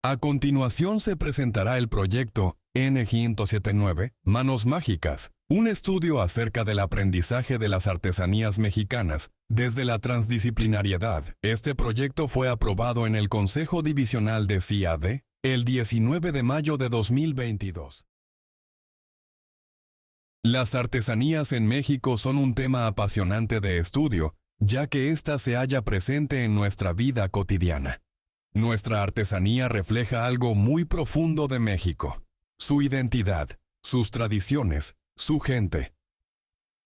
A continuación se presentará el proyecto N579, Manos Mágicas, un estudio acerca del aprendizaje de las artesanías mexicanas desde la transdisciplinariedad. Este proyecto fue aprobado en el Consejo Divisional de CIADE el 19 de mayo de 2022. Las artesanías en México son un tema apasionante de estudio, ya que ésta se halla presente en nuestra vida cotidiana. Nuestra artesanía refleja algo muy profundo de México: su identidad, sus tradiciones, su gente.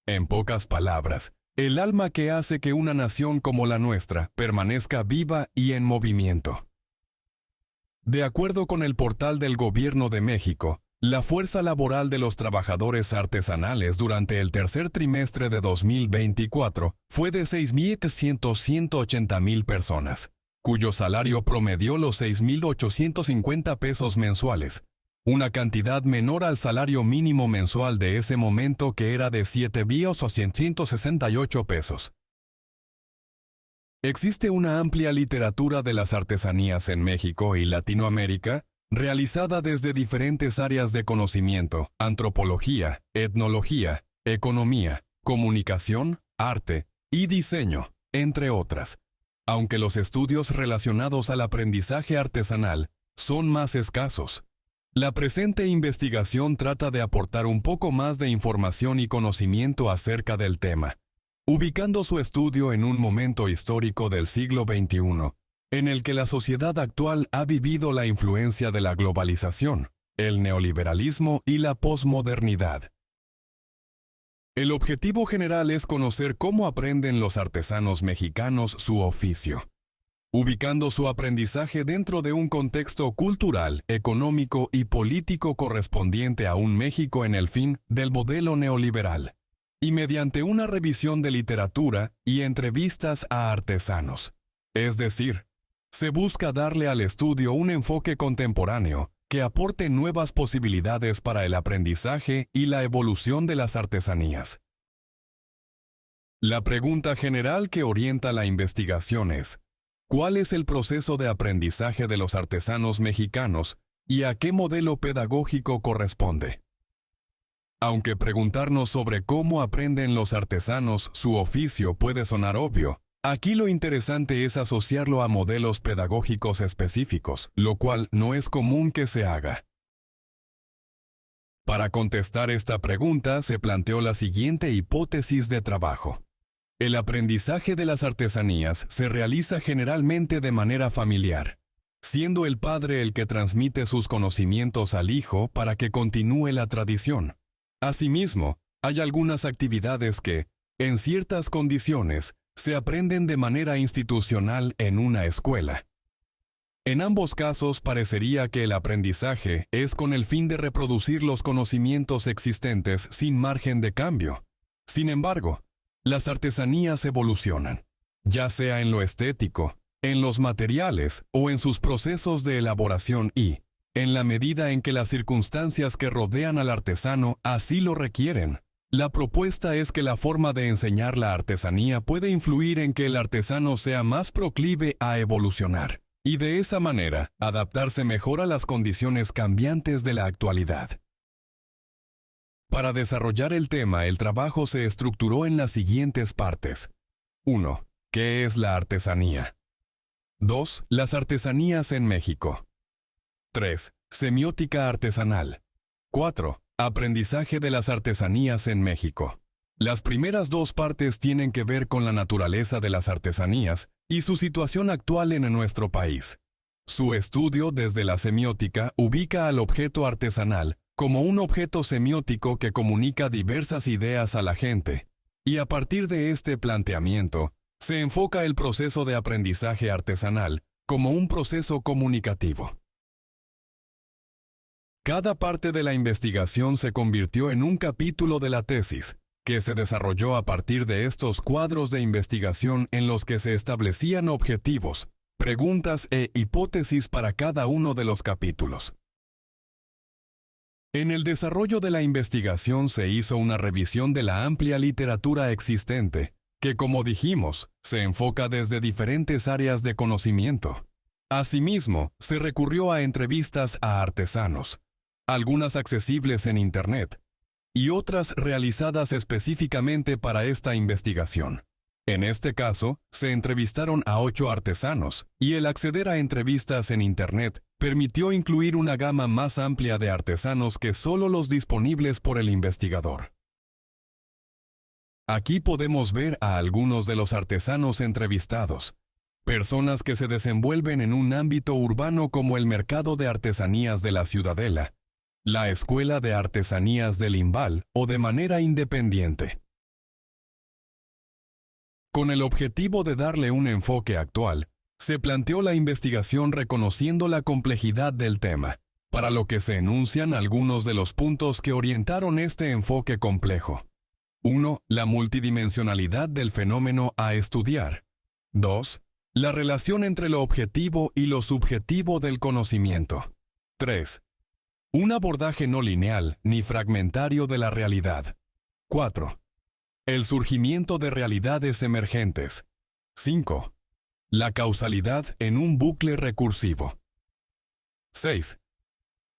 En pocas palabras, el alma que hace que una nación como la nuestra permanezca viva y en movimiento. De acuerdo con el portal del Gobierno de México, la fuerza laboral de los trabajadores artesanales durante el tercer trimestre de 2024 fue de 6,180,000 personas, cuyo salario promedió los 6,850 pesos mensuales, una cantidad menor al salario mínimo mensual de ese momento, que era de 7,868 pesos. Existe una amplia literatura de las artesanías en México y Latinoamérica, realizada desde diferentes áreas de conocimiento: antropología, etnología, economía, comunicación, arte y diseño, entre otras. Aunque los estudios relacionados al aprendizaje artesanal son más escasos, la presente investigación trata de aportar un poco más de información y conocimiento acerca del tema, ubicando su estudio en un momento histórico del siglo XXI, en el que la sociedad actual ha vivido la influencia de la globalización, el neoliberalismo y la posmodernidad. El objetivo general es conocer cómo aprenden los artesanos mexicanos su oficio, ubicando su aprendizaje dentro de un contexto cultural, económico y político correspondiente a un México en el fin del modelo neoliberal, y mediante una revisión de literatura y entrevistas a artesanos. Es decir, se busca darle al estudio un enfoque contemporáneo que aporte nuevas posibilidades para el aprendizaje y la evolución de las artesanías. La pregunta general que orienta la investigación es: ¿cuál es el proceso de aprendizaje de los artesanos mexicanos y a qué modelo pedagógico corresponde? Aunque preguntarnos sobre cómo aprenden los artesanos su oficio puede sonar obvio, aquí lo interesante es asociarlo a modelos pedagógicos específicos, lo cual no es común que se haga. Para contestar esta pregunta se planteó la siguiente hipótesis de trabajo. El aprendizaje de las artesanías se realiza generalmente de manera familiar, siendo el padre el que transmite sus conocimientos al hijo para que continúe la tradición. Asimismo, hay algunas actividades que, en ciertas condiciones, se aprenden de manera institucional en una escuela. En ambos casos parecería que el aprendizaje es con el fin de reproducir los conocimientos existentes sin margen de cambio. Sin embargo, las artesanías evolucionan, ya sea en lo estético, en los materiales o en sus procesos de elaboración y, en la medida en que las circunstancias que rodean al artesano así lo requieren. La propuesta es que la forma de enseñar la artesanía puede influir en que el artesano sea más proclive a evolucionar, y de esa manera adaptarse mejor a las condiciones cambiantes de la actualidad. Para desarrollar el tema, el trabajo se estructuró en las siguientes partes. 1. ¿Qué es la artesanía? 2. Las artesanías en México. 3. Semiótica artesanal. 4. Aprendizaje de las artesanías en México. Las primeras dos partes tienen que ver con la naturaleza de las artesanías y su situación actual en nuestro país. Su estudio desde la semiótica ubica al objeto artesanal como un objeto semiótico que comunica diversas ideas a la gente, y a partir de este planteamiento, se enfoca el proceso de aprendizaje artesanal como un proceso comunicativo. Cada parte de la investigación se convirtió en un capítulo de la tesis, que se desarrolló a partir de estos cuadros de investigación en los que se establecían objetivos, preguntas e hipótesis para cada uno de los capítulos. En el desarrollo de la investigación se hizo una revisión de la amplia literatura existente, que, como dijimos, se enfoca desde diferentes áreas de conocimiento. Asimismo, se recurrió a entrevistas a artesanos, algunas accesibles en Internet, y otras realizadas específicamente para esta investigación. En este caso, se entrevistaron a 8 artesanos, y el acceder a entrevistas en Internet permitió incluir una gama más amplia de artesanos que solo los disponibles por el investigador. Aquí podemos ver a algunos de los artesanos entrevistados, personas que se desenvuelven en un ámbito urbano como el Mercado de Artesanías de la Ciudadela, la Escuela de Artesanías del Imbal o de manera independiente. Con el objetivo de darle un enfoque actual, se planteó la investigación reconociendo la complejidad del tema, para lo que se enuncian algunos de los puntos que orientaron este enfoque complejo. 1. La multidimensionalidad del fenómeno a estudiar. 2. La relación entre lo objetivo y lo subjetivo del conocimiento. 3. Un abordaje no lineal ni fragmentario de la realidad. 4. El surgimiento de realidades emergentes. 5. La causalidad en un bucle recursivo. 6.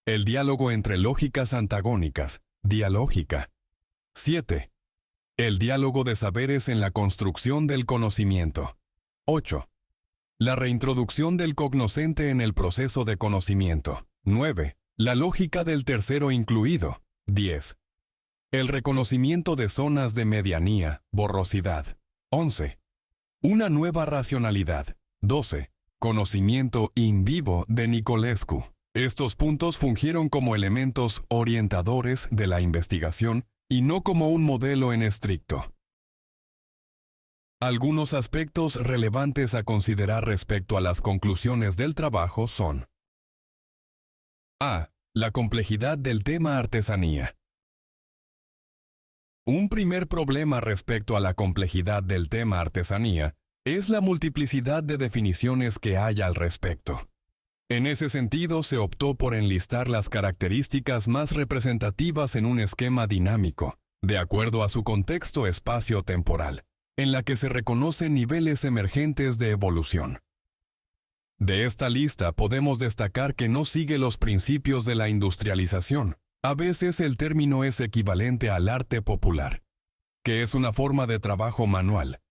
El diálogo entre lógicas antagónicas, dialógica. 7. El diálogo de saberes en la construcción del conocimiento. 8. La reintroducción del cognoscente en el proceso de conocimiento. 9. La lógica del tercero incluido. 10. El reconocimiento de zonas de medianía, borrosidad. 11. Una nueva racionalidad. 12. Conocimiento in vivo de Nicolescu. Estos puntos fungieron como elementos orientadores de la investigación y no como un modelo en estricto. Algunos aspectos relevantes a considerar respecto a las conclusiones del trabajo son: A. La complejidad del tema artesanía. Un primer problema respecto a la complejidad del tema artesanía es la multiplicidad de definiciones que hay al respecto. En ese sentido, se optó por enlistar las características más representativas en un esquema dinámico, de acuerdo a su contexto espacio-temporal, en la que se reconocen niveles emergentes de evolución. De esta lista podemos destacar que no sigue los principios de la industrialización. A veces el término es equivalente al arte popular, que es una forma de trabajo manual,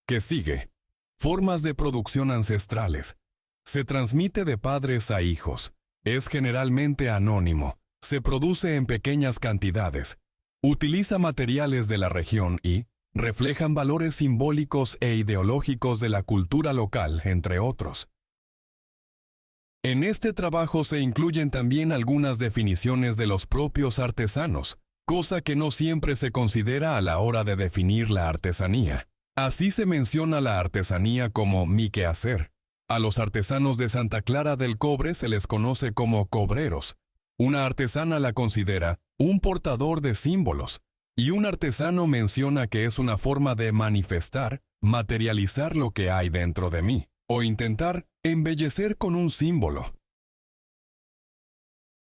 que sigue formas de producción ancestrales, se transmite de padres a hijos, es generalmente anónimo, se produce en pequeñas cantidades, utiliza materiales de la región y reflejan valores simbólicos e ideológicos de la cultura local, entre otros. En este trabajo se incluyen también algunas definiciones de los propios artesanos, cosa que no siempre se considera a la hora de definir la artesanía. Así se menciona la artesanía como mi quehacer. A los artesanos de Santa Clara del Cobre se les conoce como cobreros. Una artesana la considera un portador de símbolos, y un artesano menciona que es una forma de manifestar, materializar lo que hay dentro de mí, o intentar embellecer con un símbolo.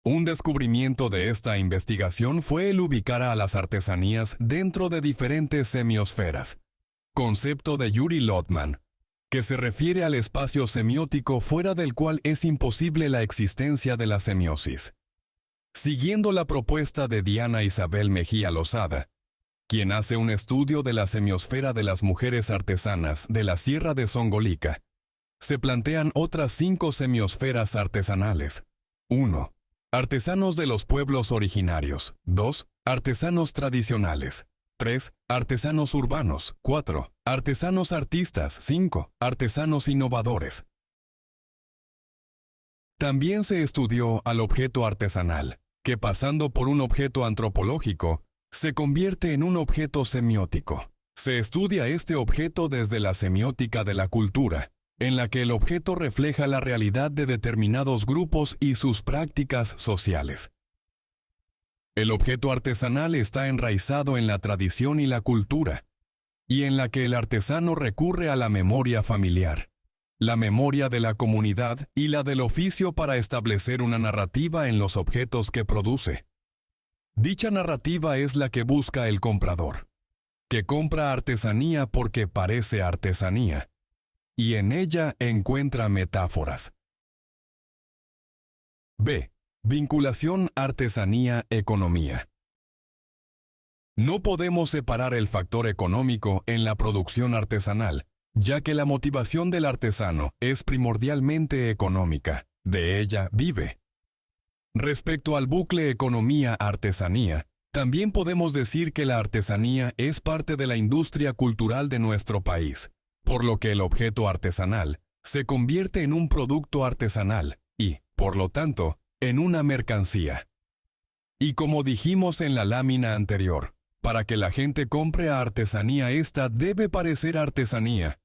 Un descubrimiento de esta investigación fue el ubicar a las artesanías dentro de diferentes semiosferas, concepto de Yuri Lotman, que se refiere al espacio semiótico fuera del cual es imposible la existencia de la semiosis. Siguiendo la propuesta de Diana Isabel Mejía Lozada, quien hace un estudio de la semiosfera de las mujeres artesanas de la Sierra de Songolica, se plantean otras 5 semiosferas artesanales. 1. Artesanos de los pueblos originarios. 2. Artesanos tradicionales. 3. Artesanos urbanos. 4. Artesanos artistas. 5. Artesanos innovadores. También se estudió al objeto artesanal, que pasando por un objeto antropológico, se convierte en un objeto semiótico. Se estudia este objeto desde la semiótica de la cultura, en la que el objeto refleja la realidad de determinados grupos y sus prácticas sociales. El objeto artesanal está enraizado en la tradición y la cultura, y en la que el artesano recurre a la memoria familiar, la memoria de la comunidad y la del oficio para establecer una narrativa en los objetos que produce. Dicha narrativa es la que busca el comprador, que compra artesanía porque parece artesanía, y en ella encuentra metáforas, B. Vinculación artesanía-economía. No podemos separar el factor económico en la producción artesanal, ya que la motivación del artesano es primordialmente económica. De ella vive. Respecto al bucle economía-artesanía, también podemos decir que la artesanía es parte de la industria cultural de nuestro país, por lo que el objeto artesanal se convierte en un producto artesanal y, por lo tanto, en una mercancía. Y como dijimos en la lámina anterior, para que la gente compre a artesanía, esta debe parecer artesanía.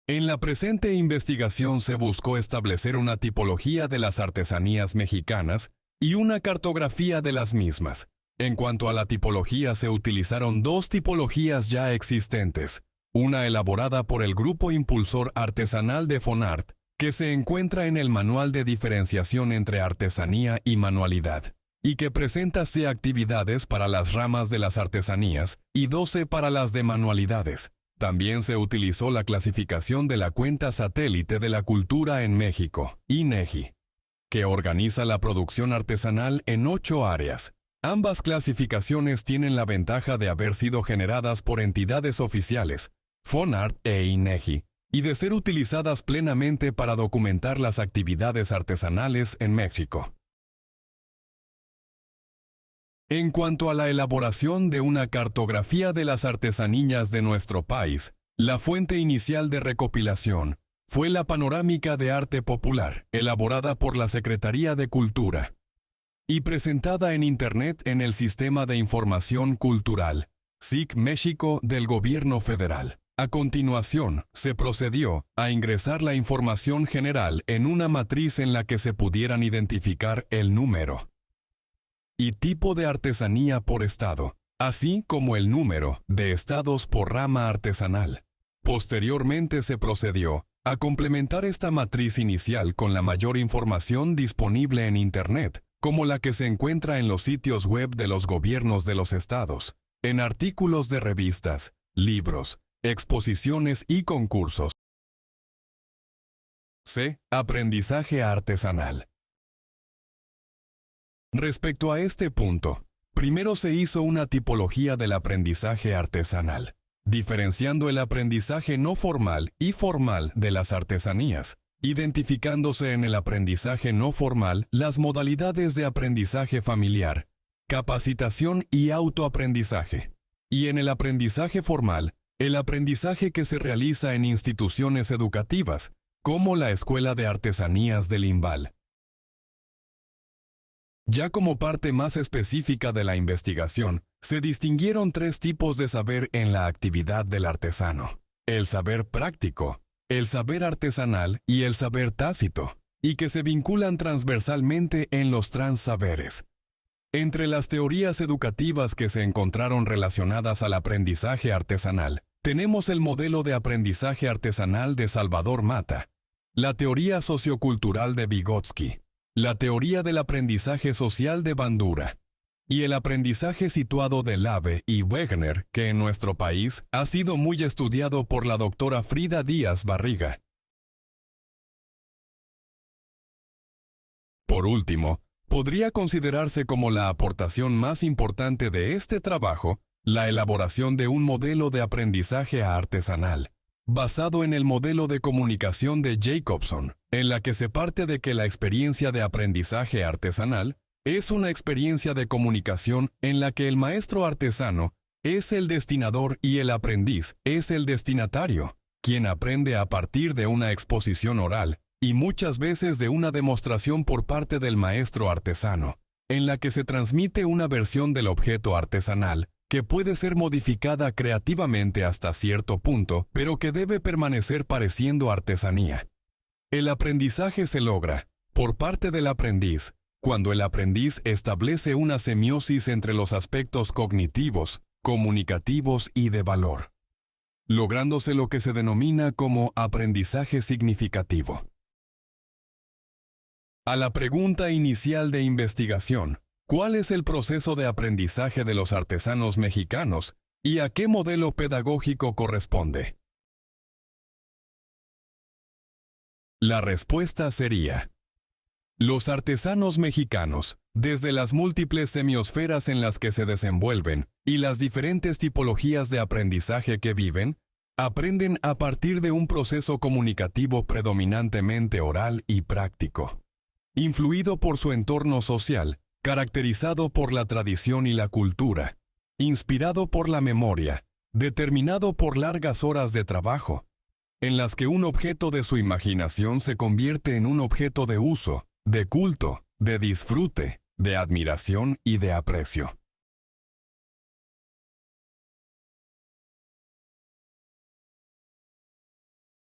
En la presente investigación se buscó establecer una tipología de las artesanías mexicanas y una cartografía de las mismas. En cuanto a la tipología, se utilizaron dos tipologías ya existentes, una elaborada por el Grupo Impulsor Artesanal de FONART, que se encuentra en el Manual de Diferenciación entre Artesanía y Manualidad, y que presenta 6 actividades para las ramas de las artesanías y 12 para las de manualidades. También se utilizó la clasificación de la Cuenta Satélite de la Cultura en México, INEGI, que organiza la producción artesanal en 8 áreas. Ambas clasificaciones tienen la ventaja de haber sido generadas por entidades oficiales, FONART e INEGI, y de ser utilizadas plenamente para documentar las actividades artesanales en México. En cuanto a la elaboración de una cartografía de las artesanías de nuestro país, la fuente inicial de recopilación fue la Panorámica de Arte Popular, elaborada por la Secretaría de Cultura y presentada en Internet en el Sistema de Información Cultural, SIC México del Gobierno Federal. A continuación, se procedió a ingresar la información general en una matriz en la que se pudieran identificar el número y tipo de artesanía por estado, así como el número de estados por rama artesanal. Posteriormente se procedió a complementar esta matriz inicial con la mayor información disponible en Internet, como la que se encuentra en los sitios web de los gobiernos de los estados, en artículos de revistas, libros, exposiciones y concursos. C. Aprendizaje artesanal. Respecto a este punto, primero se hizo una tipología del aprendizaje artesanal, diferenciando el aprendizaje no formal y formal de las artesanías, identificándose en el aprendizaje no formal las modalidades de aprendizaje familiar, capacitación y autoaprendizaje, y en el aprendizaje formal, el aprendizaje que se realiza en instituciones educativas, como la Escuela de Artesanías del IMBAL. Ya como parte más específica de la investigación, se distinguieron 3 tipos de saber en la actividad del artesano: el saber práctico, el saber artesanal y el saber tácito, y que se vinculan transversalmente en los transsaberes. Entre las teorías educativas que se encontraron relacionadas al aprendizaje artesanal, tenemos el modelo de aprendizaje artesanal de Salvador Mata, la teoría sociocultural de Vygotsky, la teoría del aprendizaje social de Bandura, y el aprendizaje situado de Labe y Wegener, que en nuestro país ha sido muy estudiado por la doctora Frida Díaz Barriga. Por último, podría considerarse como la aportación más importante de este trabajo la elaboración de un modelo de aprendizaje artesanal, basado en el modelo de comunicación de Jacobson, en la que se parte de que la experiencia de aprendizaje artesanal es una experiencia de comunicación en la que el maestro artesano es el destinador y el aprendiz es el destinatario, quien aprende a partir de una exposición oral y muchas veces de una demostración por parte del maestro artesano, en la que se transmite una versión del objeto artesanal que puede ser modificada creativamente hasta cierto punto, pero que debe permanecer pareciendo artesanía. El aprendizaje se logra, por parte del aprendiz, cuando el aprendiz establece una semiosis entre los aspectos cognitivos, comunicativos y de valor, lográndose lo que se denomina como aprendizaje significativo. A la pregunta inicial de investigación, ¿cuál es el proceso de aprendizaje de los artesanos mexicanos y a qué modelo pedagógico corresponde? La respuesta sería: los artesanos mexicanos, desde las múltiples semiosferas en las que se desenvuelven y las diferentes tipologías de aprendizaje que viven, aprenden a partir de un proceso comunicativo predominantemente oral y práctico, influido por su entorno social, caracterizado por la tradición y la cultura, inspirado por la memoria, determinado por largas horas de trabajo, en las que un objeto de su imaginación se convierte en un objeto de uso, de culto, de disfrute, de admiración y de aprecio.